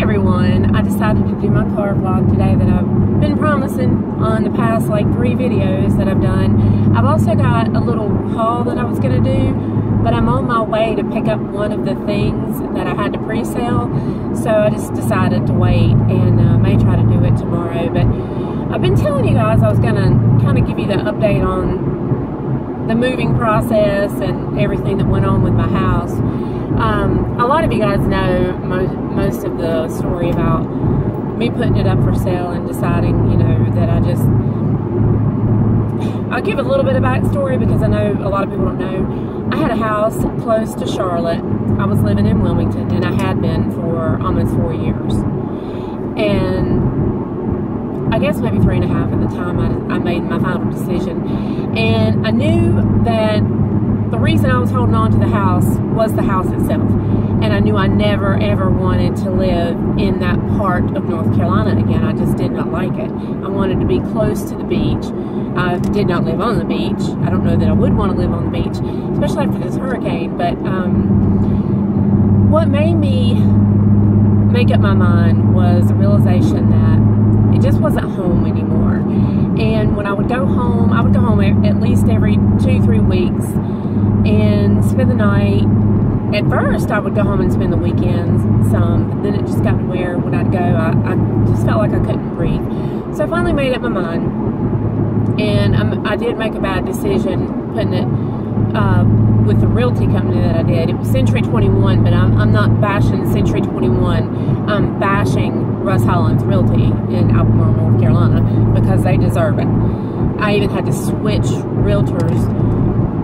Hey everyone, I decided to do my car vlog today that I've been promising on the past like 3 videos that I've done. I've also got a little haul that I was going to do, but I'm on my way to pick up one of the things that I had to pre-sale, so I just decided to wait and may try to do it tomorrow. But I've been telling you guys I was going to kind of give you the update on the moving process and everything that went on with my house. A lot of you guys know most of the story about me putting it up for sale and deciding, you know, that I'll give a little bit of backstory because I know a lot of people don't know. I had a house close to Charlotte. I was living in Wilmington, and I had been for almost 4 years. And I guess maybe 3.5 at the time I made my final decision. And I knew that the reason I was holding on to the house was the house itself. And I knew I never ever wanted to live in that part of North Carolina again. I just did not like it. I wanted to be close to the beach. I did not live on the beach. I don't know that I would want to live on the beach, especially after this hurricane. But what made me make up my mind was the realization that it just wasn't home anymore. And when I would go home at least every 2-3 weeks and spend the night. At first, I would go home and spend the weekends some, but then it just got to where when I'd go, I just felt like I couldn't breathe. So I finally made up my mind, and I did make a bad decision putting it with the realty company that I did. It was Century 21, but I'm not bashing Century 21. I'm bashing Russ Holland's Realty in Albemarle, North Carolina, because they deserve it. I even had to switch realtors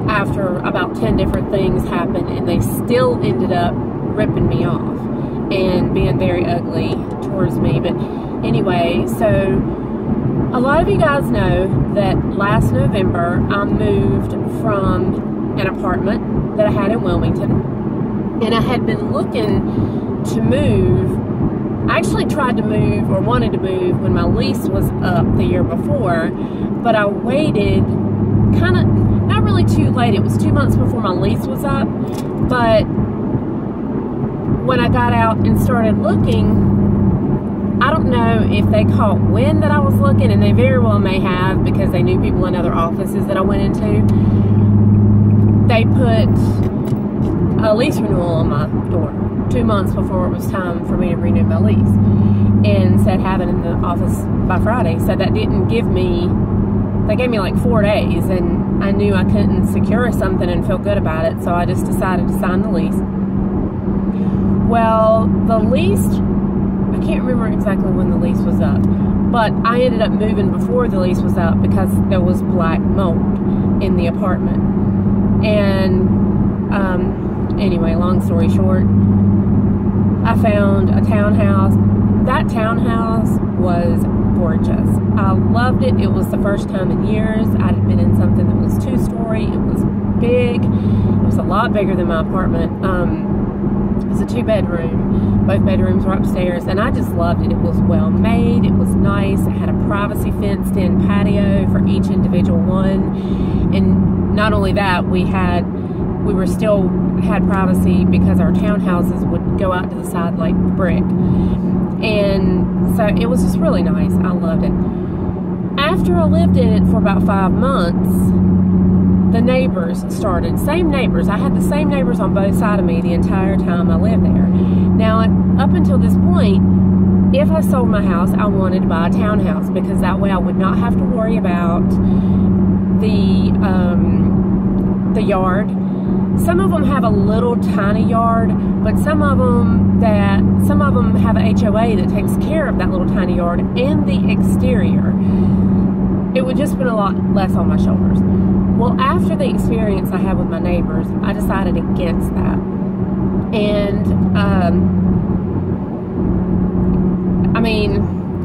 after about 10 different things happened, and they still ended up ripping me off and being very ugly towards me. But anyway, so a lot of you guys know that last November I moved from an apartment that I had in Wilmington, and I had been looking to move. I actually tried to move or wanted to move when my lease was up the year before, but I waited kind of not really too late. It was 2 months before my lease was up, but when I got out and started looking, I don't know if they caught wind that I was looking, and they very well may have, because they knew people in other offices that I went into. They put a lease renewal on my door 2 months before it was time for me to renew my lease, and said have it in the office by Friday. So that didn't give me, they gave me like 4 days, and I knew I couldn't secure something and feel good about it, so I just decided to sign the lease. Well, the lease, I can't remember exactly when the lease was up, but I ended up moving before the lease was up because there was black mold in the apartment. And anyway, long story short, I found a townhouse. That townhouse was gorgeous. I loved it. It was the first time in years I had been in something that was 2-story. It was big. It was a lot bigger than my apartment. It was a 2-bedroom. Both bedrooms were upstairs, and I just loved it. It was well made. It was nice. It had a privacy fenced in patio for each individual one. And not only that, we still had privacy because our townhouses would go out to the side like brick. And so it was just really nice. I loved it. After I lived in it for about 5 months, the neighbors started. Same neighbors. I had the same neighbors on both sides of me the entire time I lived there. Now, up until this point, if I sold my house, I wanted to buy a townhouse, because that way I would not have to worry about the yard. Some of them have a little tiny yard, but some of them have a HOA that takes care of that little tiny yard and the exterior. It would just put a lot less on my shoulders. Well, after the experience I had with my neighbors, I decided against that. And I mean,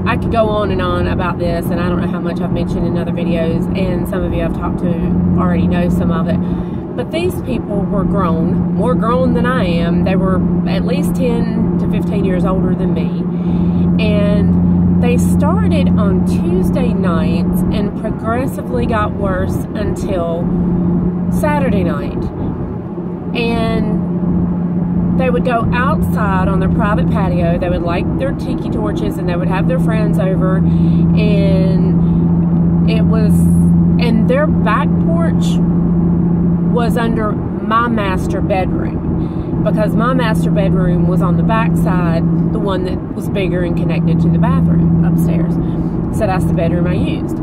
I could go on and on about this, and I don't know how much I've mentioned in other videos, and some of you I've talked to already know some of it. But these people were grown, more grown than I am. They were at least 10 to 15 years older than me. And they started on Tuesday nights and progressively got worse until Saturday night. And they would go outside on their private patio. They would light their tiki torches, and they would have their friends over, and their back porch was under my master bedroom, because my master bedroom was on the back side, the one that was bigger and connected to the bathroom upstairs. So that's the bedroom I used.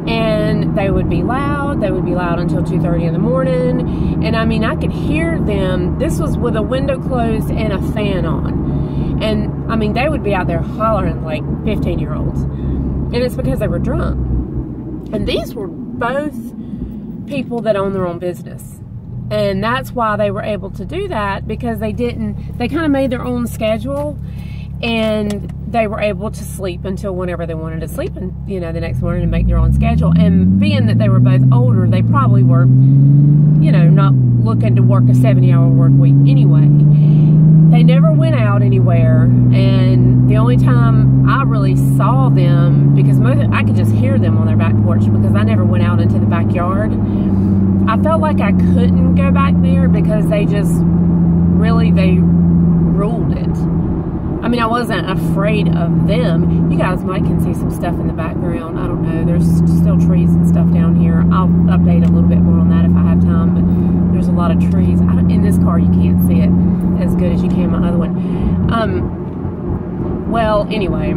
And they would be loud. They would be loud until 2:30 in the morning. And I mean, I could hear them. This was with a window closed and a fan on. And I mean, they would be out there hollering like 15-year-olds. And it's because they were drunk. And these were both people that own their own business. And that's why they were able to do that, because they kind of made their own schedule, and they were able to sleep until whenever they wanted to sleep, and the next morning, and make their own schedule. And being that they were both older, they probably were, not looking to work a 70-hour work week anyway. They never went out anywhere, and the only time I really saw them, because I could just hear them on their back porch, because I never went out into the backyard. I felt like I couldn't go back there, because they ruled it. I mean, I wasn't afraid of them. You guys might can see some stuff in the background. I don't know. There's still trees and stuff down here. I'll update a little bit more on that if I have time, but there's a lot of trees. In this car, you can't see it as good as you can my other one. Well, anyway,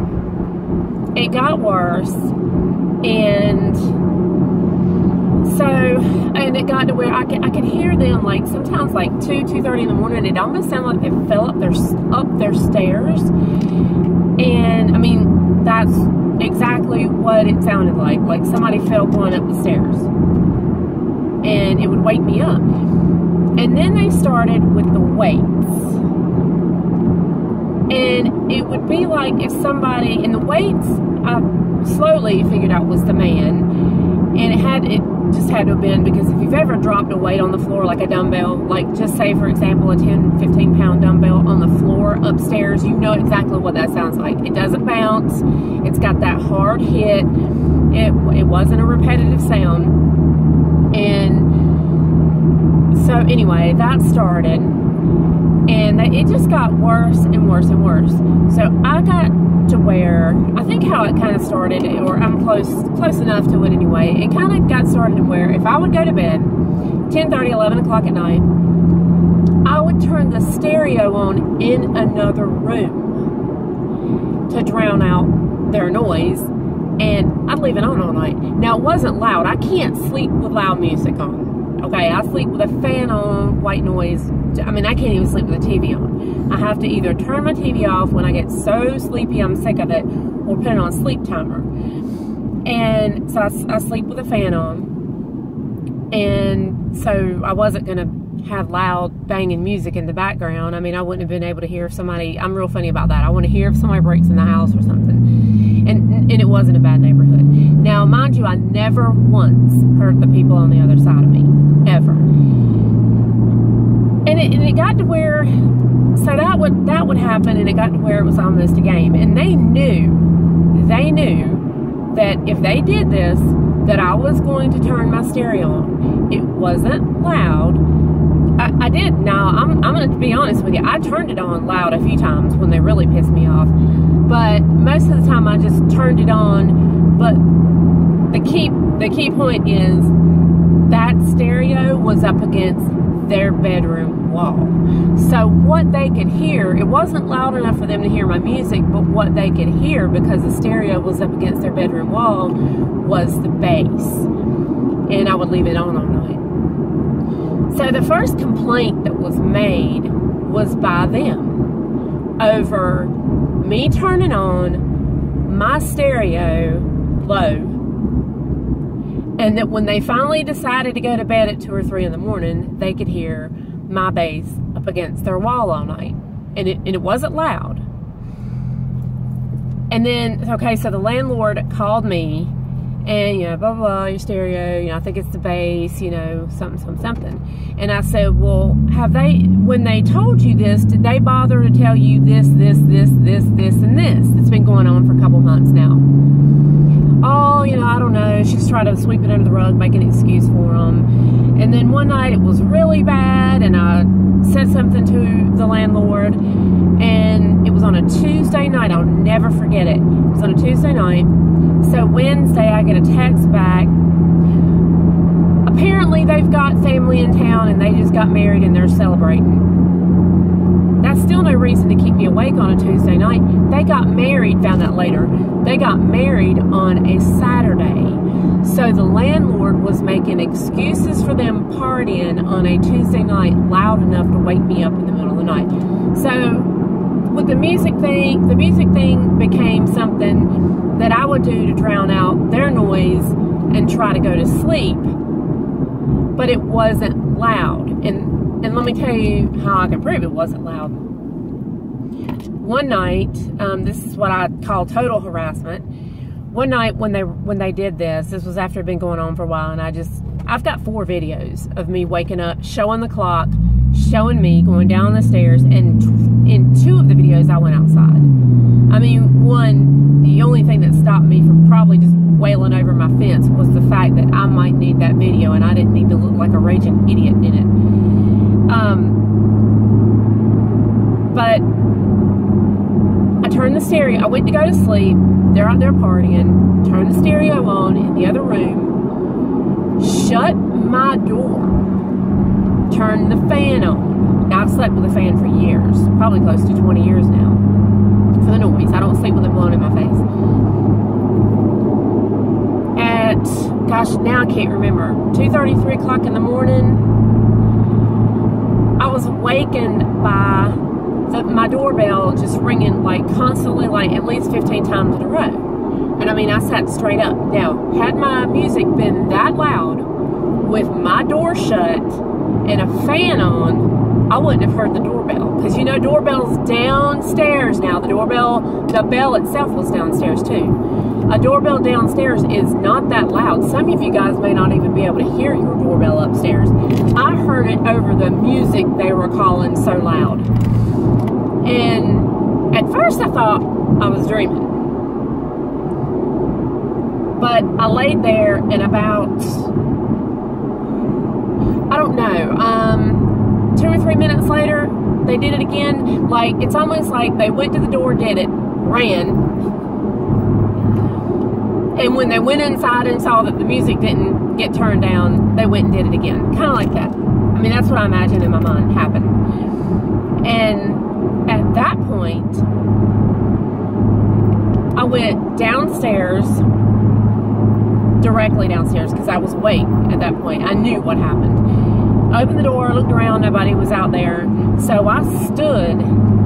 it got worse, and it got to where I could hear them, like, sometimes like 2:30 in the morning. It almost sounded like they fell up their stairs. And I mean, that's exactly what it sounded like somebody fell going up the stairs. And it would wake me up. And then they started with the weights. And it would be like if somebody, and the weights, I slowly figured out was the man. And it just had to have been, because if you've ever dropped a weight on the floor, like a dumbbell, like just say, for example, a 10, 15 pound dumbbell on the floor upstairs, you know exactly what that sounds like. It doesn't bounce. It's got that hard hit. It wasn't a repetitive sound. And so anyway, that started, and it just got worse and worse and worse. So I got to where, I think how it kind of started, or I'm close enough to it anyway, it kind of got started to where if I would go to bed 10:30, 11 o'clock at night, I would turn the stereo on in another room to drown out their noise, and I'd leave it on all night. Now, it wasn't loud. I can't sleep with loud music on. Okay, I sleep with a fan on, white noise. I mean, I can't even sleep with a TV on. I have to either turn my TV off when I get so sleepy I'm sick of it, or put it on sleep timer. And so I sleep with a fan on. And so I wasn't going to have loud banging music in the background. I mean, I wouldn't have been able to hear if somebody, I'm real funny about that. I want to hear if somebody breaks in the house or something. And it wasn't a bad neighborhood. Now, mind you, I never once heard the people on the other side of me, ever. And it got to where, so that would happen, and it got to where it was almost a game. And they knew that if they did this, that I was going to turn my stereo on. It wasn't loud. I did. Now, I'm going to be honest with you. I turned it on loud a few times when they really pissed me off. But most of the time, I just turned it on. But the key point is that stereo was up against their bedroom wall. So what they could hear, it wasn't loud enough for them to hear my music, but what they could hear, because the stereo was up against their bedroom wall, was the bass. And I would leave it on all night. So the first complaint that was made was by them over me turning on my stereo low, and that when they finally decided to go to bed at 2 or 3 in the morning, they could hear my bass up against their wall all night, and it wasn't loud. And then, okay, so the landlord called me, and, blah, blah, blah, your stereo, I think it's the bass, something. And I said, well, when they told you this, did they bother to tell you this, and this? It's been going on for a couple months now. oh, you know, I don't know. She's trying to sweep it under the rug, make an excuse for them. And then one night it was really bad, and I said something to the landlord, and it was on a Tuesday night. I'll never forget it. It was on a Tuesday night. So Wednesday I get a text back. Apparently they've got family in town and they just got married and they're celebrating. That's still no reason to keep me awake on a Tuesday night. They got married, found out later, they got married on a Saturday. So the landlord was making excuses for them partying on a Tuesday night loud enough to wake me up in the middle of the night. So with the music thing became something that I would do to drown out their noise and try to go to sleep. But it wasn't loud. And let me tell you how I can prove it wasn't loud. One night, this is what I call total harassment. One night when they did this was after it had been going on for a while, and I've got 4 videos of me waking up, showing the clock, showing me going down the stairs, and in 2 of the videos I went outside. I mean, one, the only thing that stopped me from probably just wailing over my fence was the fact that I might need that video and I didn't need to look like a raging idiot in it. But I turned the stereo, I went to go to sleep, they're out there partying, turned the stereo on in the other room, shut my door, turned the fan on. Now I've slept with a fan for years, probably close to 20 years now, for the noise. I don't sleep with it blowing in my face. Gosh, now I can't remember, 2:30, 3 o'clock in the morning, I was awakened by my doorbell just ringing like constantly, like at least 15 times in a row. And I mean, I sat straight up. Now, had my music been that loud with my door shut and a fan on, I wouldn't have heard the doorbell. Because you know, doorbell's downstairs now. The bell itself was downstairs too. A doorbell downstairs is not that loud. Some of you guys may not even be able to hear your doorbell upstairs. I heard it over the music they were calling so loud. And at first I thought I was dreaming. But I laid there and about, I don't know, 2 or 3 minutes later, they did it again. Like, it's almost like they went to the door, did it, ran. And when they went inside and saw that the music didn't get turned down, they went and did it again. Kind of like that. I mean, that's what I imagine in my mind happened. And at that point, I went downstairs, directly downstairs, because I was awake at that point. I knew what happened. I opened the door, looked around, nobody was out there. So I stood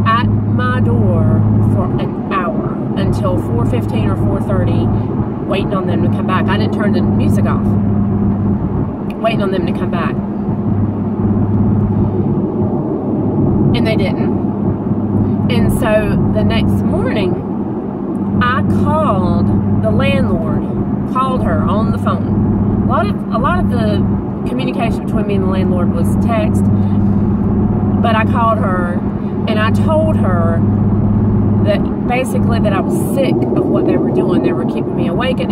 at my door for an hour until 4:15 or 4:30, waiting on them to come back. I didn't turn the music off. Waiting on them to come back. And they didn't. And so the next morning, I called the landlord, called her on the phone. A lot of the communication between me and the landlord was text, but I called her and I told her that basically that I was sick of what they were doing. They were keeping me awake and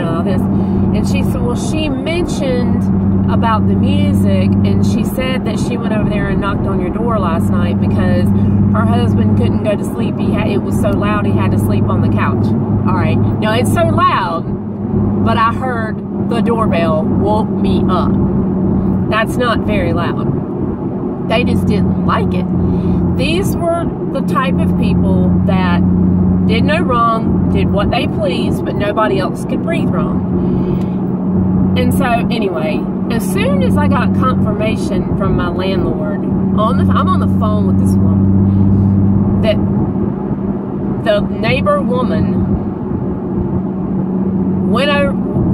all this. And she said, well, she mentioned about the music, and she said that she went over there and knocked on your door last night because her husband couldn't go to sleep. It was so loud he had to sleep on the couch. All right. Now, it's so loud, but I heard the doorbell woke me up. That's not very loud. They just didn't like it. These were the type of people that did no wrong, did what they pleased, but nobody else could breathe wrong. And so, anyway, as soon as I got confirmation from my landlord, I'm on the phone with this woman, that the neighbor woman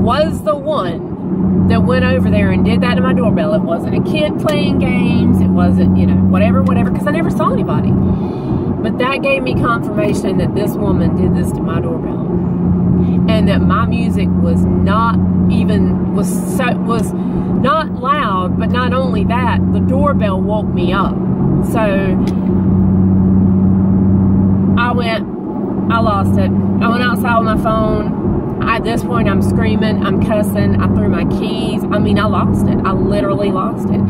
was the one that went over there and did that to my doorbell. It wasn't a kid playing games. It wasn't, you know, whatever, because I never saw anybody. But that gave me confirmation that this woman did this to my doorbell. And that my music was not loud, but not only that, the doorbell woke me up. So I lost it. I went outside with my phone. At this point, I'm screaming, I'm cussing, I threw my keys. I mean, I lost it. I literally lost it.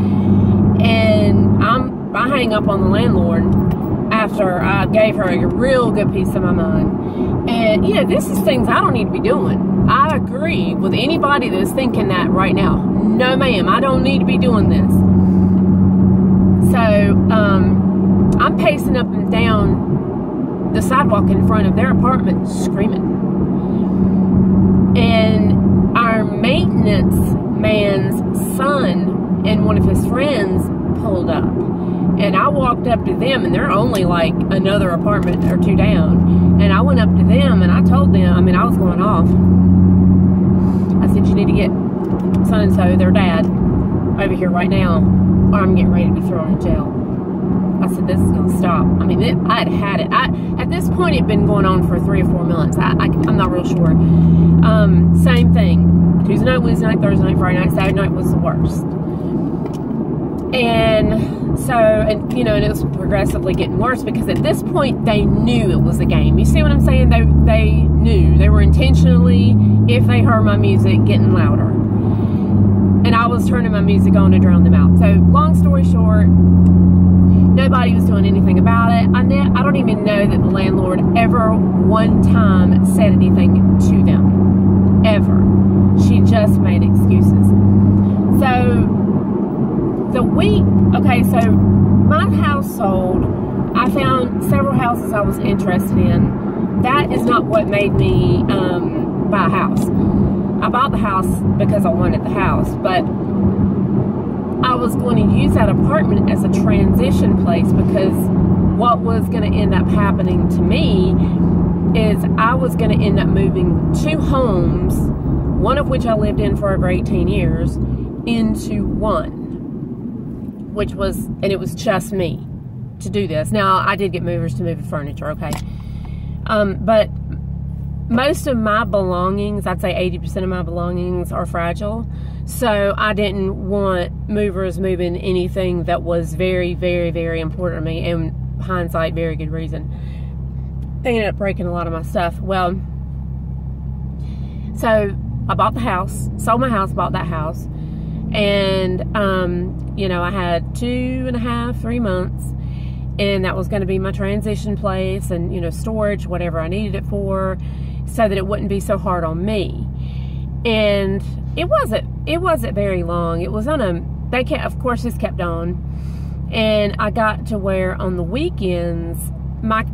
And I hang up on the landlord after I gave her a real good piece of my mind. And, you know, this is things I don't need to be doing. I agree with anybody that's thinking that right now. No, ma'am, I don't need to be doing this. So, I'm pacing up and down the sidewalk in front of their apartment screaming. And our maintenance man's son and one of his friends pulled up. And I walked up to them, and they're only like another apartment or two down. And I went up to them, and I told them, I mean, I was going off. I said, you need to get so-and-so, their dad, over here right now, or I'm getting ready to be thrown in jail. I said, this is going to stop. I mean, I'd had it. At this point, it had been going on for 3 or 4 months. I'm not real sure. Same thing. Tuesday night, Wednesday night, Thursday night, Friday night, Saturday night was the worst. And so, and you know, and it was progressively getting worse because at this point, they knew it was a game. You see what I'm saying? They knew. They were intentionally, if they heard my music, getting louder. And I was turning my music on to drown them out. So, long story short, nobody was doing anything about it. I don't even know that the landlord ever one time said anything to them. Ever. She just made excuses. So, the week, okay, so my house sold. I found several houses I was interested in. That is not what made me buy a house. I bought the house because I wanted the house, but I was going to use that apartment as a transition place because what was going to end up happening to me is I was going to end up moving 2 homes, one of which I lived in for over 18 years, into one, which was, and it was just me to do this. Now, I did get movers to move the furniture, okay? But most of my belongings, I'd say 80% of my belongings are fragile. So I didn't want movers moving anything that was very, very, very important to me. And hindsight, very good reason. They ended up breaking a lot of my stuff. Well, so I bought the house, sold my house, bought that house. And, you know, I had 2.5, 3 months. And that was going to be my transition place and, you know, storage, whatever I needed it for, so that it wouldn't be so hard on me. And it wasn't very long. It was on of course this kept on. And I got to where on the weekends, my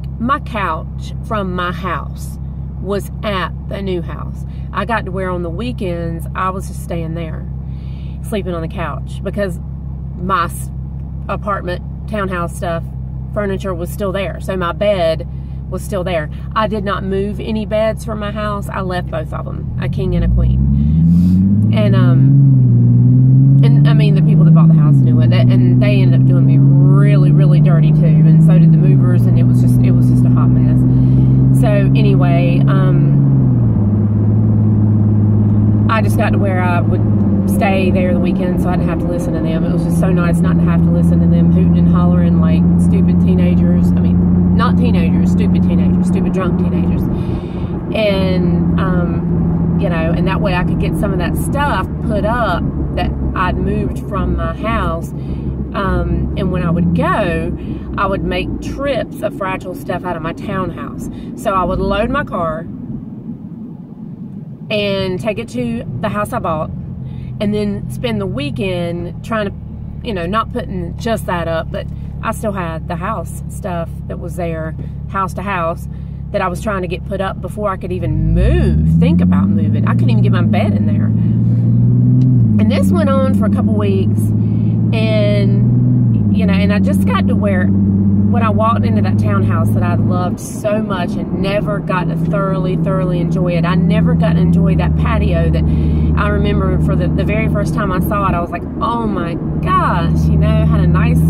couch from my house was at the new house. I got to where on the weekends, I was just staying there, sleeping on the couch because my apartment, townhouse stuff, furniture was still there. So my bed was still there. I did not move any beds from my house. I left both of them, a king and a queen. And I mean, the people that bought the house knew it, and they ended up doing me really, really dirty too. And so did the movers, and it was just a hot mess. So anyway, I just got to where I would stay there the weekend so I didn't have to listen to them. It was just so nice not to have to listen to them hooting and hollering like stupid teenagers. I mean, not teenagers, stupid drunk teenagers. And, you know, and that way I could get some of that stuff put up that I'd moved from my house. And when I would go, I would make trips of fragile stuff out of my townhouse. So I would load my car and take it to the house I bought, and then spend the weekend trying to, you know, not putting just that up, but I still had the house stuff that was there, house to house, that I was trying to get put up before I could even move, think about moving. I couldn't even get my bed in there. And this went on for a couple weeks, and, you know, and I just got to where, when I walked into that townhouse that I loved so much and never got to thoroughly enjoy it, I never got to enjoy that patio that I remember for the very first time I saw it. I was like, oh my gosh, you know, had a nice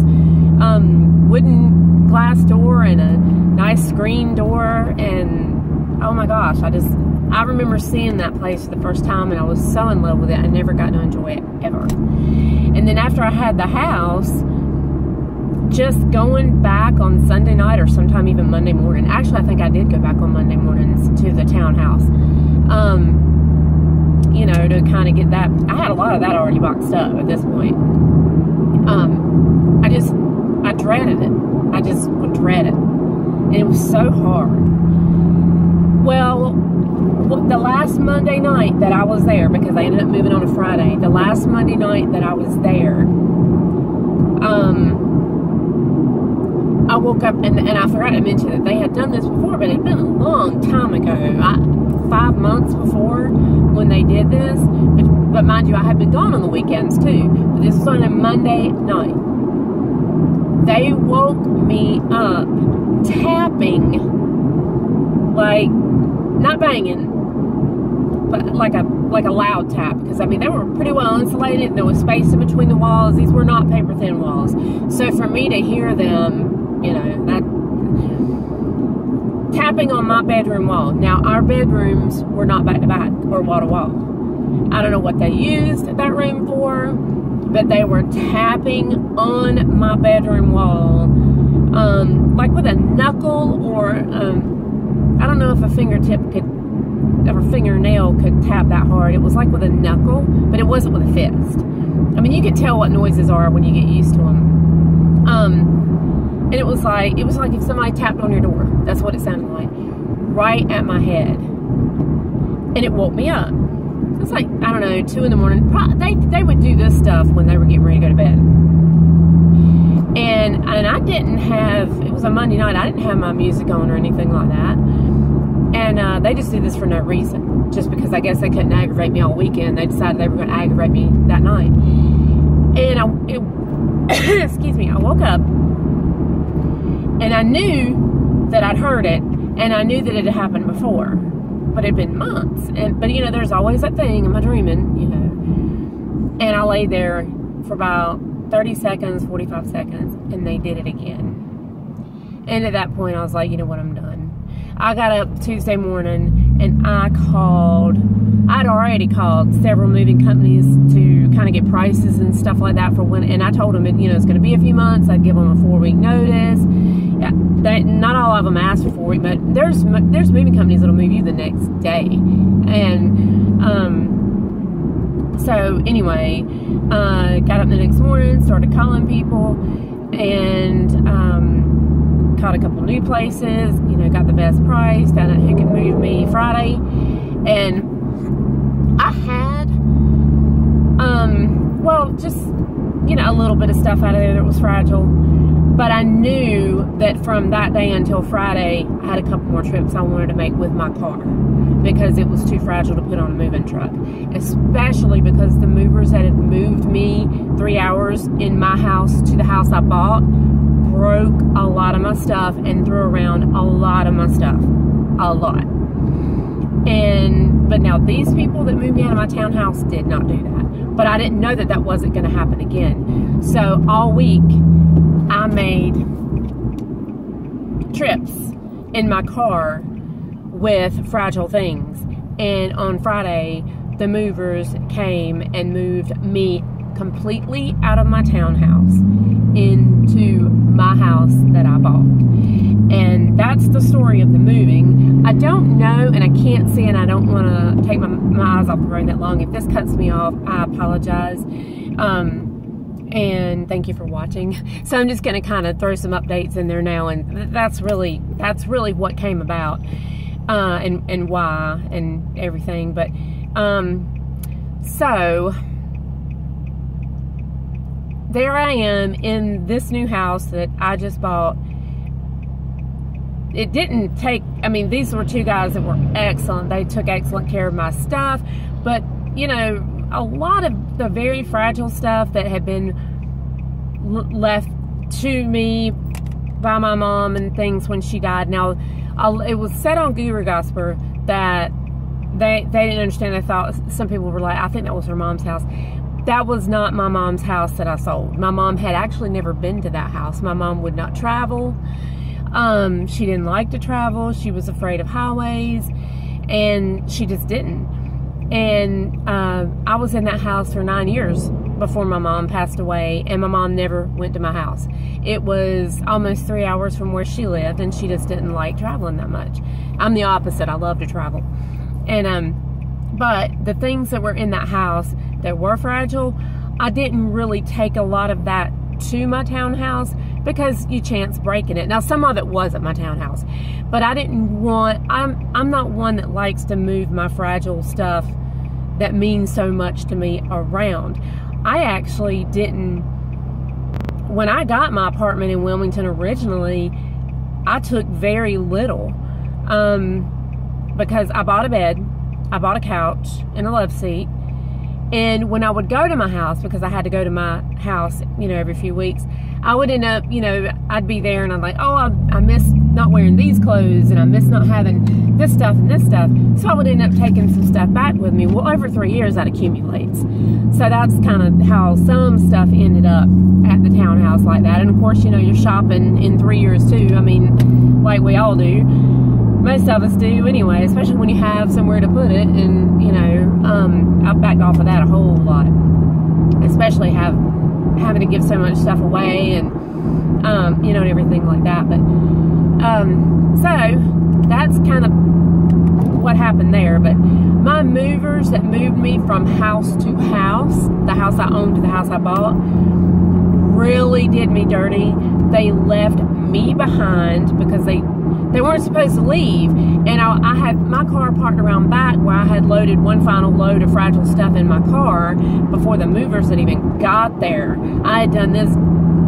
wooden glass door and a nice screen door, and oh my gosh, I remember seeing that place for the first time, and I was so in love with it. I never got to enjoy it ever. And then after I had the house, just going back on Sunday night or sometime even Monday morning. Actually, I think I did go back on Monday mornings to the townhouse. You know, to kind of get that. I had a lot of that already boxed up at this point. I dreaded it. I just would dread it. And it was so hard. Well, the last Monday night that I was there, because I ended up moving on a Friday, the last Monday night that I was there, I woke up, and I forgot to mention that they had done this before, but it had been a long time ago, 5 months before when they did this, but mind you, I had been gone on the weekends too, but this was on a Monday night. They woke me up tapping, like, not banging, but like a loud tap, because I mean they were pretty well insulated and there was space in between the walls. These were not paper thin walls, so for me to hear them, you know, that tapping on my bedroom wall. Now our bedrooms were not back to back or wall to wall. I don't know what they used that room for, but they were tapping on my bedroom wall, like with a knuckle, or I don't know if a fingertip could, or a fingernail could tap that hard. It was like with a knuckle, but it wasn't with a fist. I mean, you could tell what noises are when you get used to them. And it was like if somebody tapped on your door. That's what it sounded like, right at my head, and it woke me up. It's like, I don't know, 2 in the morning. They would do this stuff when they were getting ready to go to bed. And I didn't have, it was a Monday night, I didn't have my music on or anything like that. And they just did this for no reason. Just because I guess they couldn't aggravate me all weekend. They decided they were going to aggravate me that night. And excuse me, I woke up and I knew that I'd heard it, and I knew that it had happened before. But it had been months. But you know, there's always that thing, am I dreaming, you know. And I lay there for about 30 seconds, 45 seconds, and they did it again. And at that point, I was like, you know what, I'm done. I got up Tuesday morning, and I'd already called several moving companies to kind of get prices and stuff like that for when, and I told them, you know, it's going to be a few months. I'd give them a 4-week notice. Not all of them asked for 4 weeks, but there's moving companies that'll move you the next day. And so anyway, got up the next morning, started calling people, and called a couple new places, you know, got the best price, found out who could move me Friday. And I had well, just, you know, a little bit of stuff out of there that was fragile. But I knew that from that day until Friday, I had a couple more trips I wanted to make with my car, because it was too fragile to put on a moving truck. Especially because the movers that had moved me 3 hours in my house to the house I bought broke a lot of my stuff and threw around a lot of my stuff. A lot. But now these people that moved me out of my townhouse did not do that. But I didn't know that that wasn't going to happen again. So all week, I made trips in my car with fragile things. And on Friday, the movers came and moved me completely out of my townhouse into my house that I bought. And that's the story of the moving. I don't know, and I can't see, and I don't want to take my eyes off the road that long. If this cuts me off, I apologize. And thank you for watching. So I'm just going to kind of throw some updates in there now, and that's really what came about, and why and everything. But so there I am in this new house that I just bought. It didn't take, I mean, these were two guys that were excellent. They took excellent care of my stuff, but you know, a lot of the very fragile stuff that had been left to me by my mom and things when she died. Now, it was said on Guru Gospel that they didn't understand. They thought, some people were like, I think that was her mom's house. That was not my mom's house that I sold. My mom had actually never been to that house. My mom would not travel. She didn't like to travel. She was afraid of highways, and she just didn't. And I was in that house for 9 years before my mom passed away, and my mom never went to my house. It was almost 3 hours from where she lived, and she just didn't like traveling that much. I'm the opposite. I love to travel. And but the things that were in that house that were fragile, I didn't really take a lot of that to my townhouse because you chance breaking it. Now, some of it was at my townhouse, but I didn't want, I'm not one that likes to move my fragile stuff that means so much to me around. I actually didn't, when I got my apartment in Wilmington originally, I took very little because I bought a bed, I bought a couch and a love seat. And when I would go to my house, because I had to go to my house, you know, every few weeks, I would end up, you know, I'd be there and I'm like, oh, I miss not wearing these clothes and I miss not having this stuff and this stuff. So I would end up taking some stuff back with me. Well, over 3 years that accumulates. So that's kind of how some stuff ended up at the townhouse like that. And of course, you know, you're shopping in 3 years too. I mean, like we all do. Most of us do anyway, especially when you have somewhere to put it. And, you know, I've backed off of that a whole lot. Especially having to give so much stuff away and, you know, and everything like that. But, so that's kind of what happened there. But my movers that moved me from house to house, the house I owned to the house I bought, really did me dirty. They left me behind because they weren't supposed to leave. And I had my car parked around back where I had loaded one final load of fragile stuff in my car before the movers had even got there. I had done this,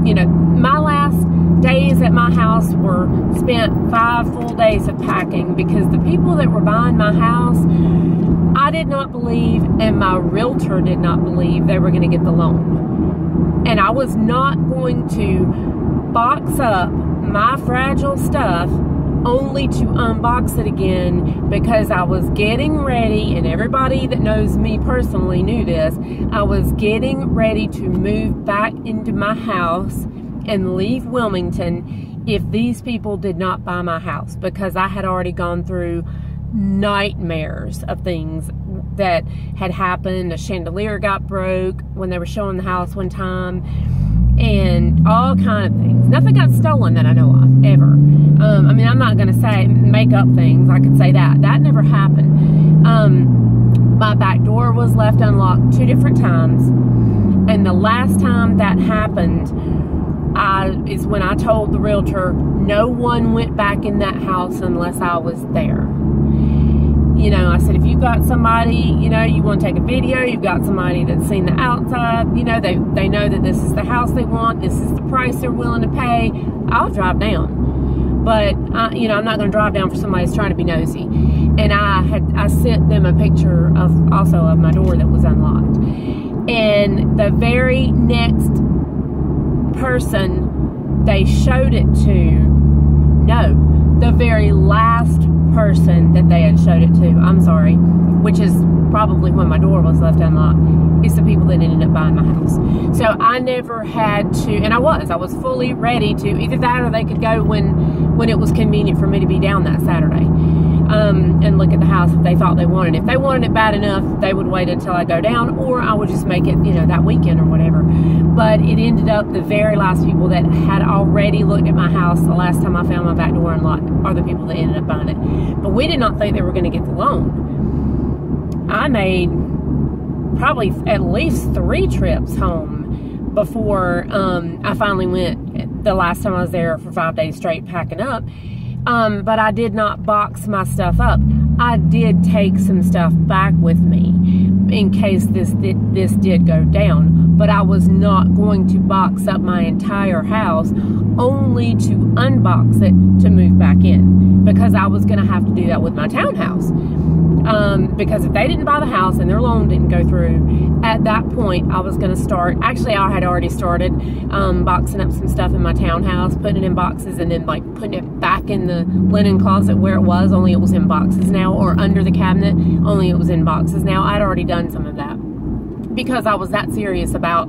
you know, my last days at my house were spent 5 full days of packing because the people that were buying my house, I did not believe, and my realtor did not believe they were going to get the loan. And I was not going to box up my fragile stuff only to unbox it again because I was getting ready, and everybody that knows me personally knew this, I was getting ready to move back into my house and leave Wilmington if these people did not buy my house, because I had already gone through nightmares of things that had happened. A chandelier got broke when they were showing the house one time, and all kind of things. Nothing got stolen that I know of, ever. I mean, I'm not going to say make up things. I could say that. That never happened. My back door was left unlocked 2 different times. And the last time that happened is when I told the realtor no one went back in that house unless I was there. You know, I said, if you've got somebody, you know, you want to take a video, you've got somebody that's seen the outside, you know, they know that this is the house they want, this is the price they're willing to pay, I'll drive down. But, you know, I'm not going to drive down for somebody that's trying to be nosy. And I sent them a picture also of my door that was unlocked. And the very next person they showed it to, no, the very last person that they had showed it to, I'm sorry, which is probably when my door was left unlocked, is the people that ended up buying my house. So I never had to, and I was fully ready to, either that or they could go when it was convenient for me to be down that Saturday, and look at the house if they thought they wanted it. If they wanted it bad enough, they would wait until I go down, or I would just make it, you know, that weekend or whatever. But it ended up the very last people that had already looked at my house the last time I found my back door unlocked are the people that ended up buying it. But we did not think they were going to get the loan. I made probably at least 3 trips home before I finally went the last time I was there for 5 days straight packing up. But I did not box my stuff up. I did take some stuff back with me in case this did go down. But I was not going to box up my entire house only to unbox it to move back in, because I was going to have to do that with my townhouse. Because if they didn't buy the house and their loan didn't go through, at that point I was going to start, actually I had already started boxing up some stuff in my townhouse, putting it in boxes, and then like putting it back in the linen closet where it was, only it was in boxes now, or under the cabinet, only it was in boxes now. I'd already done some of that because I was that serious about,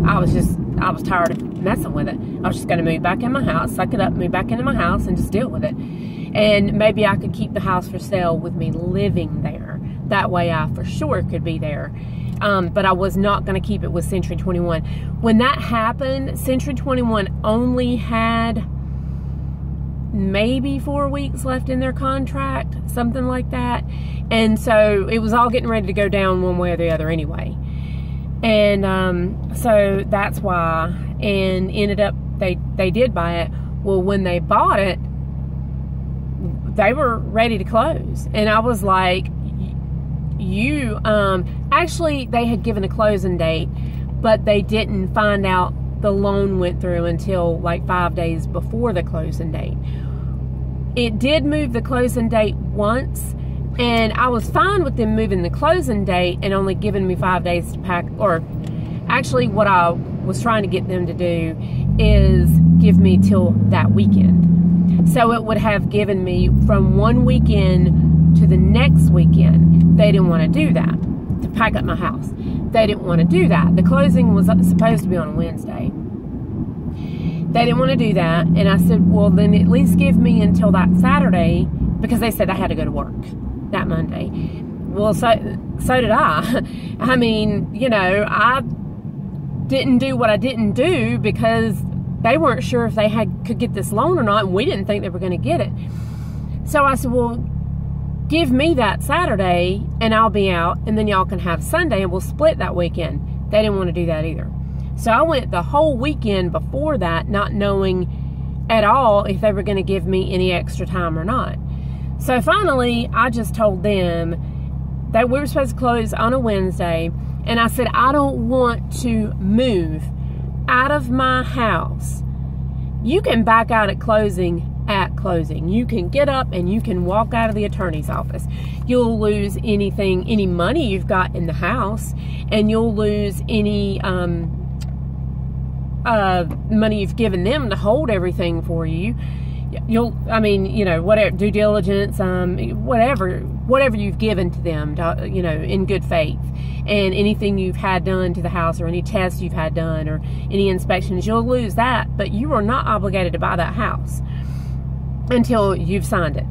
I was tired of messing with it. I was just going to move back in my house, suck it up, move back into my house, and just deal with it. And maybe I could keep the house for sale with me living there. That way I for sure could be there. but I was not going to keep it with Century 21. When that happened, Century 21 only had maybe 4 weeks left in their contract, something like that. And so it was all getting ready to go down one way or the other anyway. And so that's why, and ended up, they did buy it. Well, when they bought it, they were ready to close. And I was like, actually they had given a closing date, but they didn't find out the loan went through until like 5 days before the closing date. It did move the closing date once, and I was fine with them moving the closing date and only giving me 5 days to pack. Or actually what I was trying to get them to do is give me till that weekend. So it would have given me from one weekend to the next weekend. They didn't want to do that, to pack up my house. They didn't want to do that. The closing was supposed to be on a Wednesday. They didn't want to do that, and I said, well, then at least give me until that Saturday, because they said I had to go to work that Monday. Well, so did I. I mean, you know, I didn't do what I didn't do because they weren't sure if they could get this loan or not, and we didn't think they were going to get it. So I said, well, give me that Saturday, and I'll be out, and then y'all can have Sunday, and we'll split that weekend. They didn't want to do that either. So I went the whole weekend before that, not knowing at all if they were going to give me any extra time or not. So finally, I just told them that we were supposed to close on a Wednesday, and I said, I don't want to move out of my house. You can back out at closing. You can get up and you can walk out of the attorney's office. You'll lose any money you've got in the house, and you'll lose any money you've given them to hold everything for you. I mean, you know, whatever, due diligence, whatever you've given to them, to, you know, in good faith, and anything you've had done to the house, or any tests you've had done, or any inspections, you'll lose that, but you are not obligated to buy that house until you've signed it.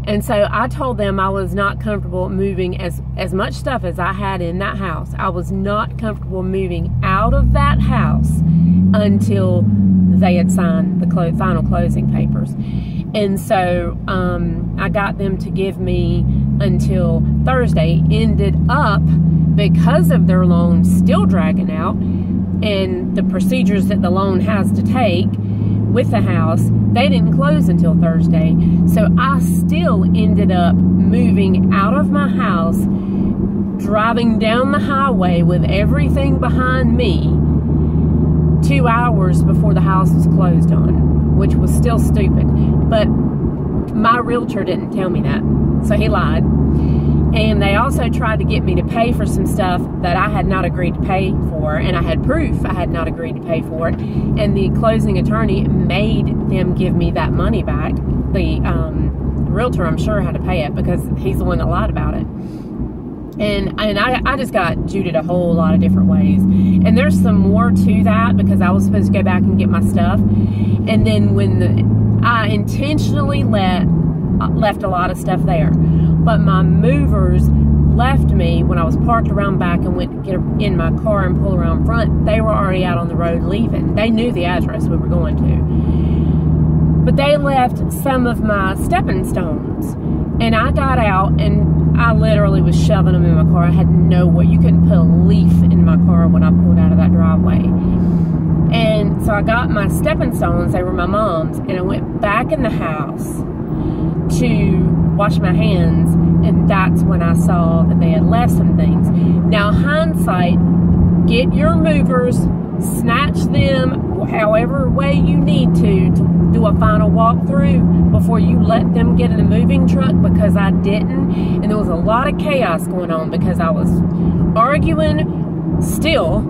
And so I told them I was not comfortable moving as much stuff as I had in that house. I was not comfortable moving out of that house until they had signed the final closing papers. And so I got them to give me until Thursday. Ended up, because of their loan still dragging out and the procedures that the loan has to take with the house, they didn't close until Thursday. So I still ended up moving out of my house, driving down the highway with everything behind me 2 hours before the house was closed on, which was still stupid. But my realtor didn't tell me that, so he lied. And they also tried to get me to pay for some stuff that I had not agreed to pay for, and I had proof I had not agreed to pay for it. And the closing attorney made them give me that money back. The realtor, I'm sure, had to pay it because he's the one that lied about it. And I just got juded a whole lot of different ways. And there's some more to that, because I was supposed to go back and get my stuff. And then when I intentionally left a lot of stuff there. But my movers left me when I was parked around back and went to get in my car and pull around front. They were already out on the road leaving. They knew the address we were going to. But they left some of my stepping stones. And I got out and I literally was shoving them in my car. I had no way. You couldn't put a leaf in my car when I pulled out of that driveway. And so I got my stepping stones. They were my mom's. And I went back in the house to wash my hands, and that's when I saw that they had left some things. Now, hindsight, get your movers, snatch them however way you need to do a final walkthrough before you let them get in the moving truck, because I didn't. And there was a lot of chaos going on because I was arguing still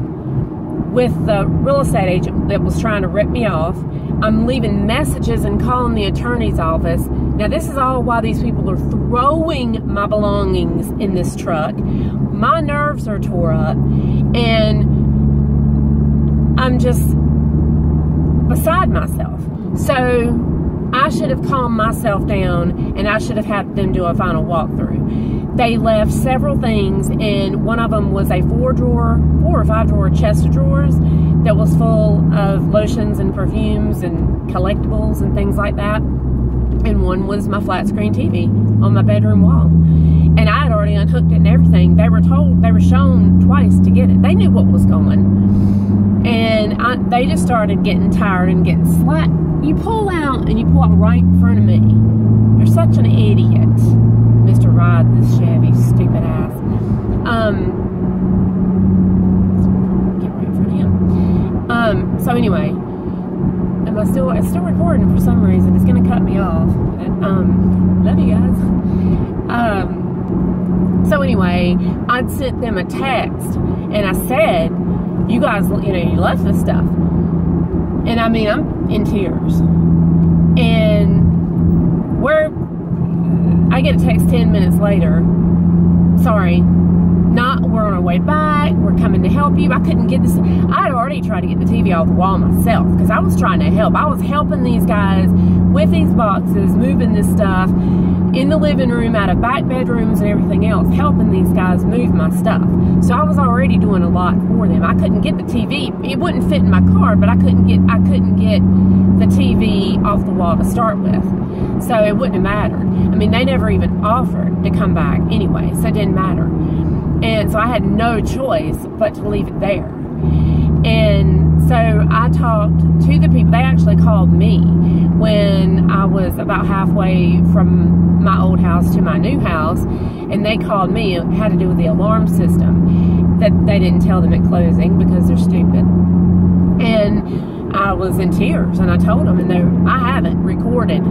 with the real estate agent that was trying to rip me off. I'm leaving messages and calling the attorney's office. Now, this is all while these people are throwing my belongings in this truck. My nerves are tore up, and I'm just beside myself. So I should have calmed myself down, and I should have had them do a final walkthrough. They left several things, and one of them was a 4 or 5 drawer chest of drawers that was full of lotions and perfumes and collectibles and things like that. And one was my flat screen TV on my bedroom wall. And I had already unhooked it and everything. They were shown twice to get it. They knew what was going. And they just started getting tired and getting slack. You pull out and you pull out right in front of me. You're such an idiot, Mr. Ride, this Chevy, stupid ass. Get right in front of him. So anyway, it's still recording for some reason. It's gonna cut me off. But, love you guys. So anyway, I'd sent them a text and I said, you guys, you left this stuff. And I mean, I'm in tears. And I get a text 10 minutes later. Sorry, we're on our way back. We're coming to help you. I couldn't get this. I'd already tried to get the TV off the wall myself because I was trying to help. I was helping these guys with these boxes, moving this stuff in the living room, out of back bedrooms and everything else, helping these guys move my stuff. So I was already doing a lot for them. I couldn't get the TV. It wouldn't fit in my car, but I couldn't get the TV off the wall to start with. So it wouldn't have mattered. I mean, they never even offered to come back anyway, so it didn't matter. And so I had no choice but to leave it there. And so I talked to the people. They actually called me when I was about halfway from my old house to my new house, and they called me. It had to do with the alarm system that they didn't tell them at closing because they're stupid. And I was in tears, and I told them, and I haven't recorded.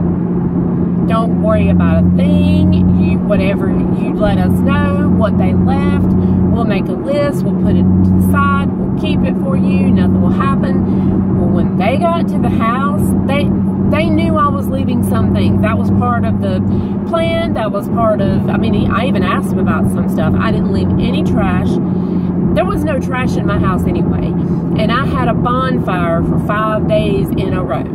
Don't worry about a thing. Whatever you let us know, what they left, we'll make a list, we'll put it to the side, we'll keep it for you, nothing will happen. Well, when they got to the house, they knew I was leaving some things. That was part of the plan. That was part of, I mean, I even asked them about some stuff. I didn't leave any trash. There was no trash in my house anyway. And I had a bonfire for 5 days in a row.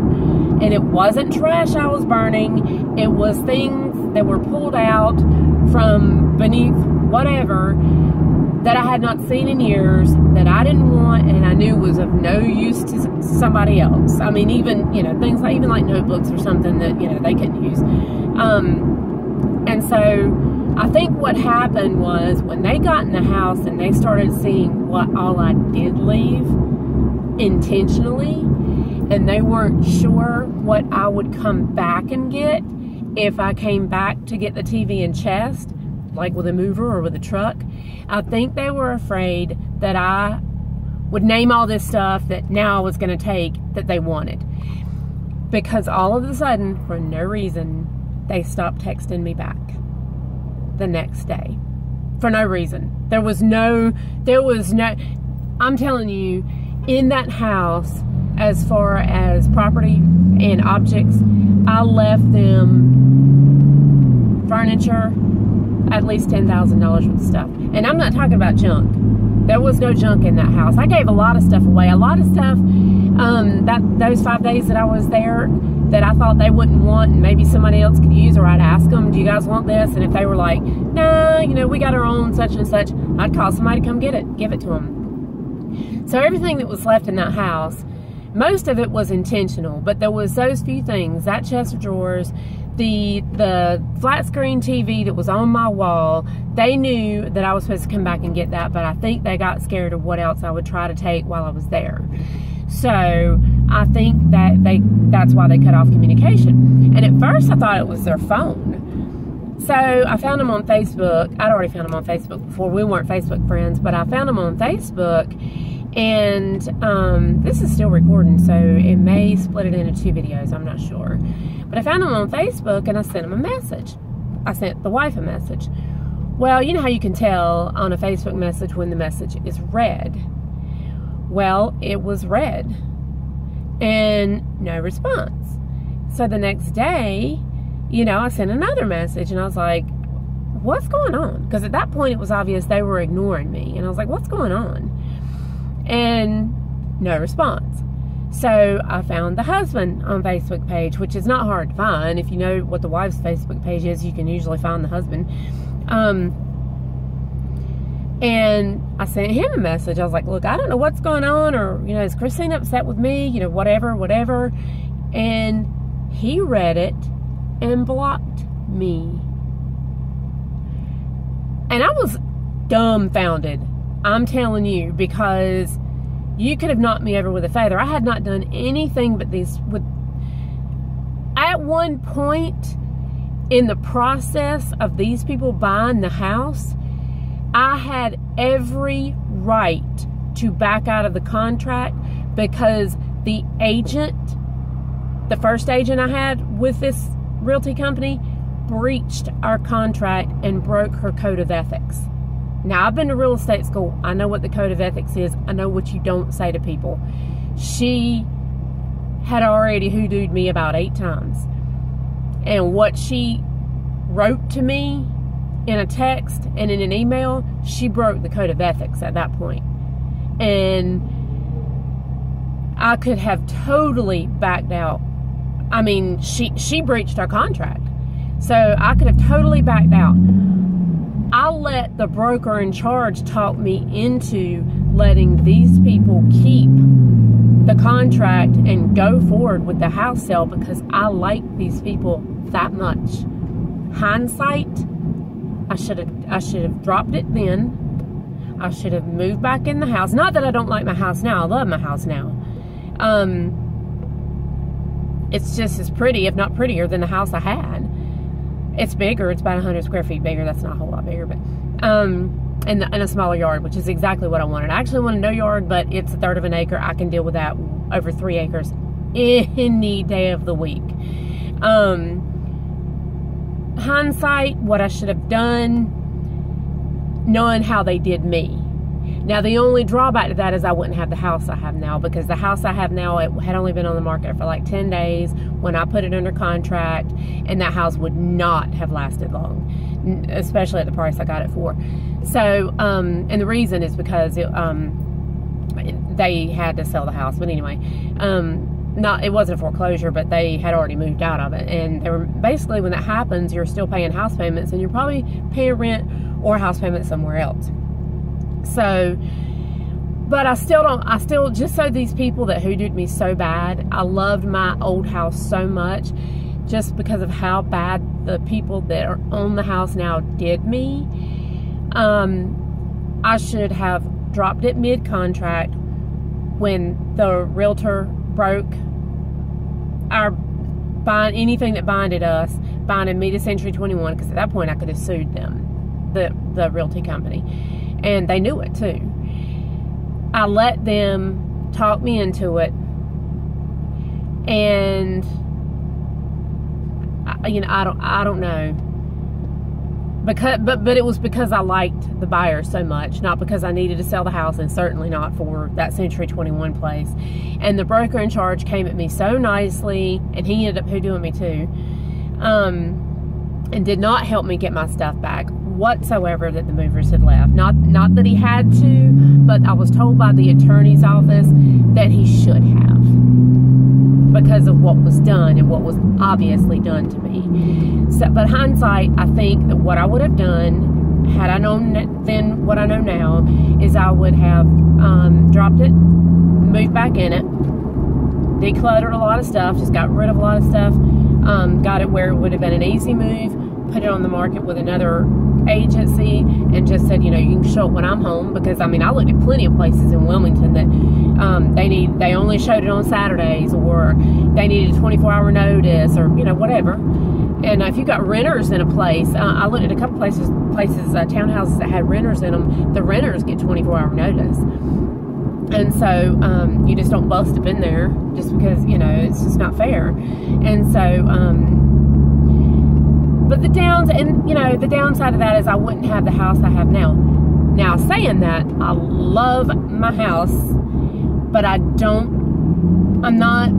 And it wasn't trash I was burning. It was things that were pulled out from beneath whatever that I had not seen in years, that I didn't want, and I knew was of no use to somebody else. I mean, even, things like, even like notebooks or something that, they couldn't use. And so I think what happened was when they got in the house and they started seeing what all I did leave intentionally, and they weren't sure what I would come back and get if I came back to get the TV and chest, like with a mover or with a truck. I think they were afraid that I would name all this stuff that now I was going to take that they wanted. Because all of a sudden, for no reason, they stopped texting me back the next day. For no reason. There was no, I'm telling you, in that house, as far as property and objects, I left them furniture, at least $10,000 worth of stuff. And I'm not talking about junk. There was no junk in that house. I gave a lot of stuff away. A lot of stuff, those 5 days that I was there, that I thought they wouldn't want and maybe somebody else could use, or I'd ask them, do you guys want this? And if they were like, no, we got our own such and such, I'd call somebody to come get it, give it to them. So everything that was left in that house, most of it was intentional, but there was those few things, that chest of drawers, the flat screen TV that was on my wall. They knew that I was supposed to come back and get that, but I think they got scared of what else I would try to take while I was there. So I think that's why they cut off communication. And at first I thought it was their phone. So I found them on Facebook. I'd already found them on Facebook before. We weren't Facebook friends, but I found them on Facebook. And this is still recording, so it may split it into 2 videos. I'm not sure. But I found them on Facebook, and I sent them a message. I sent the wife a message. Well, you know how you can tell on a Facebook message when the message is read. Well, it was read. And no response. So the next day, I sent another message, and I was like, what's going on? Because at that point, it was obvious they were ignoring me. And I was like, what's going on? And no response. So I found the husband on Facebook page, which is not hard to find. If you know what the wife's Facebook page is, you can usually find the husband. And I sent him a message. I was like, look, I don't know what's going on, or, you know, is Christine upset with me? You know, whatever. And he read it and blocked me. And I was dumbfounded, I'm telling you, because you could have knocked me over with a feather. I had not done anything but these. At one point in the process of these people buying the house, I had every right to back out of the contract because the agent, the first agent I had with this realty company, breached our contract and broke her code of ethics. Now, I've been to real estate school. I know what the code of ethics is. I know what you don't say to people. She had already hoodooed me about 8 times. And what she wrote to me in a text and in an email, she broke the code of ethics at that point. And I could have totally backed out. I mean, she breached our contract. So I could have totally backed out. I let the broker in charge talk me into letting these people keep the contract and go forward with the house sale because I like these people that much. Hindsight, I should have dropped it then. I should have moved back in the house. Not that I don't like my house now. I love my house now. It's just as pretty, if not prettier, than the house I had. It's bigger. It's about 100 square feet bigger. That's not a whole lot bigger, but and a smaller yard, which is exactly what I wanted. I actually wanted no yard, but it's 1/3 of an acre. I can deal with that. Over 3 acres any day of the week. Hindsight, what I should have done, knowing how they did me. Now, the only drawback to that is I wouldn't have the house I have now, because the house I have now, it had only been on the market for like 10 days when I put it under contract, and that house would not have lasted long, especially at the price I got it for. So, and the reason is because they had to sell the house. But anyway, it wasn't a foreclosure, but they had already moved out of it. And they were basically, when that happens, you're still paying house payments, and you're probably paying rent or house payments somewhere else. So, but I still, just so these people that hoodooed me so bad, I loved my old house so much, just because of how bad the people that are on the house now did me. I should have dropped it mid-contract when the realtor broke anything that binded us, binding me to Century 21, because at that point I could have sued them, the realty company. And they knew it too. I let them talk me into it, and I don't know, but it was because I liked the buyer so much, not because I needed to sell the house, and certainly not for that Century 21 place. And the broker in charge came at me so nicely, and he ended up hoodooing me too, and did not help me get my stuff back whatsoever that the movers had left. Not that he had to, but I was told by the attorney's office that he should have, because of what was done and what was obviously done to me. So, but hindsight, I think that what I would have done, had I known then what I know now, is I would have dropped it, moved back in it, decluttered a lot of stuff, just got rid of a lot of stuff, got it where it would have been an easy move, put it on the market with another agency, and just said, you can show up when I'm home, because I mean, I looked at plenty of places in Wilmington that they only showed it on Saturdays, or they needed a 24-hour notice, or whatever. And if you got renters in a place, I looked at a couple places, townhouses that had renters in them. The renters get 24-hour notice, and so you just don't bust up in there just because it's just not fair. And so but the downside of that is I wouldn't have the house I have now. Now, saying that, I love my house, but I'm not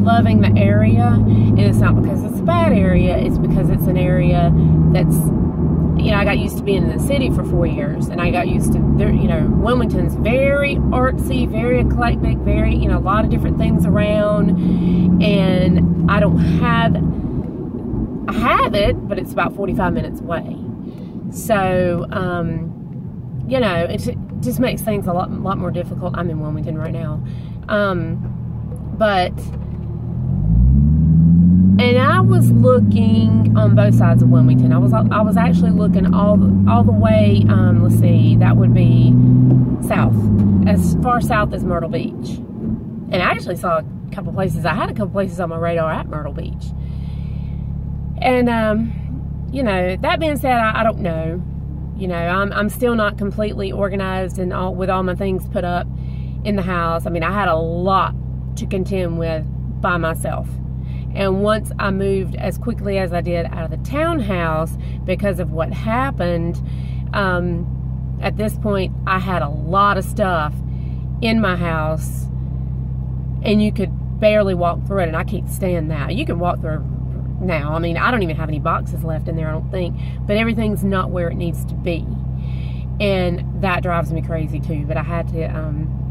loving the area. And it's not because it's a bad area, it's because it's an area that's, you know, I got used to being in the city for 4 years, and I got used to, you know, Wilmington's very artsy, very eclectic, very, you know, a lot of different things around, and I don't have, I have it, but it's about 45 minutes away. So, you know, it just makes things a lot more difficult. I'm in Wilmington right now. And I was looking on both sides of Wilmington. I was actually looking all the way, let's see, that would be south, as far south as Myrtle Beach. And I actually saw a couple places. I had a couple places on my radar at Myrtle Beach. And, you know, that being said, I don't know. You know, I'm still not completely organized and with all my things put up in the house. I mean, I had a lot to contend with by myself. And once I moved as quickly as I did out of the townhouse because of what happened, at this point, I had a lot of stuff in my house, and you could barely walk through it, and I can't stand that. You can walk through now. I mean, I don't even have any boxes left in there, I don't think, but everything's not where it needs to be. And that drives me crazy too, but I had to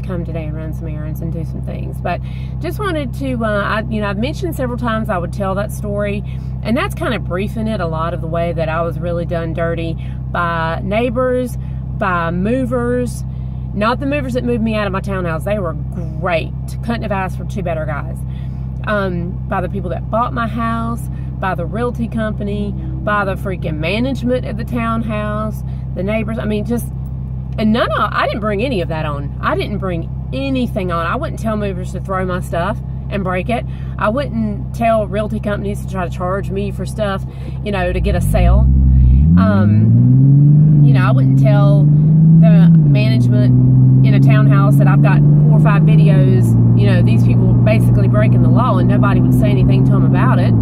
come today and run some errands and do some things. But just wanted to, you know, I've mentioned several times I would tell that story, and that's kind of briefing it a lot of the way that I was really done dirty by neighbors, by movers. Not the movers that moved me out of my townhouse. They were great. Couldn't have asked for two better guys. By the people that bought my house, by the realty company, by the freaking management of the townhouse, the neighbors. I mean, just, and I didn't bring any of that on. I didn't bring anything on. I wouldn't tell movers to throw my stuff and break it. I wouldn't tell realty companies to try to charge me for stuff, you know, to get a sale. You know, I wouldn't tell the management in a townhouse that I've got 4 or 5 videos, you know, these people basically breaking the law, and nobody would say anything to them about it.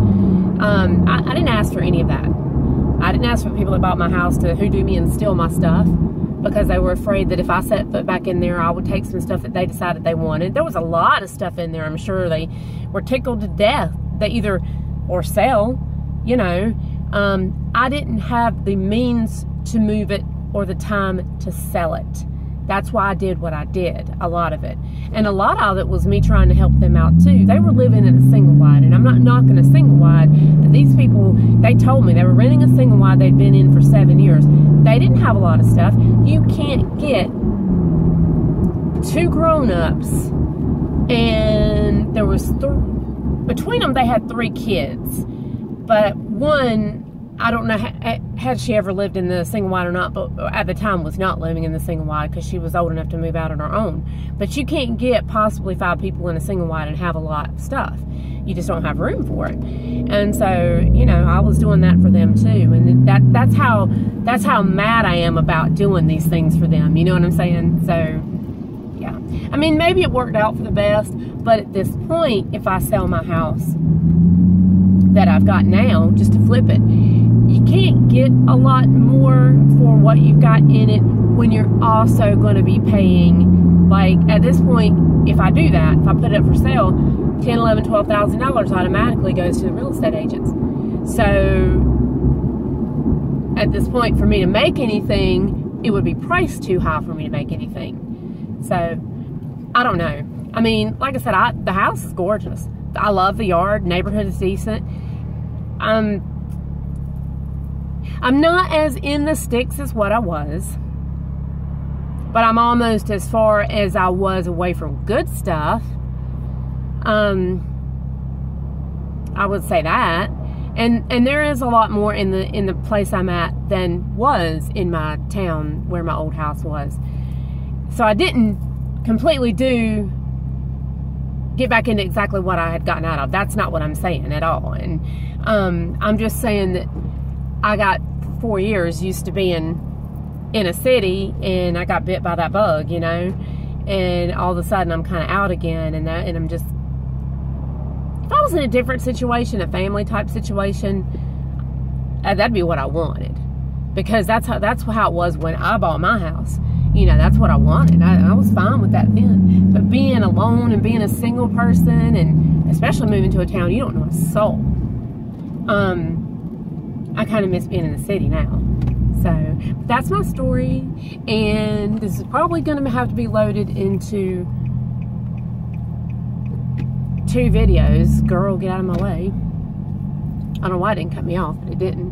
I didn't ask for any of that. I didn't ask for people that bought my house to hoodoo me and steal my stuff, because they were afraid that if I set foot back in there, I would take some stuff that they decided they wanted. There was a lot of stuff in there. I'm sure they were tickled to death. They either, or sell, you know. I didn't have the means to move it or the time to sell it. That's why I did what I did, a lot of it. And a lot of it was me trying to help them out too. They were living in a single wide, and I'm not knocking a single wide, but these people, they told me they were renting a single wide they'd been in for 7 years. They didn't have a lot of stuff. You can't get 2 grown-ups, and there was between them they had 3 kids, but one, I don't know, had she ever lived in the single wide or not, but at the time was not living in the single wide because she was old enough to move out on her own. But you can't get possibly 5 people in a single wide and have a lot of stuff. You just don't have room for it. And so, you know, I was doing that for them too. And that's how mad I am about doing these things for them. You know what I'm saying? So, yeah. I mean, maybe it worked out for the best, but at this point, if I sell my house that I've got now, just to flip it, you can't get a lot more for what you've got in it when you're also going to be paying, like, at this point, if I do that, if I put it up for sale, $10,000, $11,000, $12,000 automatically goes to the real estate agents. So at this point, for me to make anything, it would be priced too high for me to make anything. So I don't know. I mean, like I said, the house is gorgeous. I love the yard. Neighborhood is decent. I'm not as in the sticks as what I was, but I'm almost as far as I was away from good stuff. I would say that. And there is a lot more in the place I'm at than was in my town where my old house was. So I didn't completely get back into exactly what I had gotten out of. That's not what I'm saying at all. And I'm just saying that I got 4 years used to being in a city, and I got bit by that bug, you know, and all of a sudden I'm kind of out again, and I'm just, if I was in a different situation, a family type situation, that'd be what I wanted, because that's how it was when I bought my house. You know, that's what I wanted. I was fine with that then. But being alone and being a single person, and especially moving to a town you don't know a soul, I kind of miss being in the city now. So that's my story, and this is probably going to have to be loaded into 2 videos. Girl, get out of my way. I don't know why it didn't cut me off, but it didn't.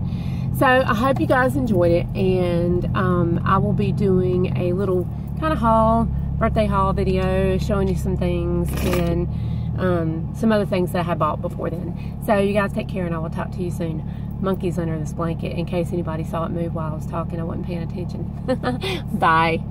So I hope you guys enjoyed it, and I will be doing a little kind of haul, birthday haul video, showing you some things and some other things that I had bought before then. So you guys take care, and I will talk to you soon. Monkeys under this blanket, in case anybody saw it move while I was talking. I wasn't paying attention. Bye.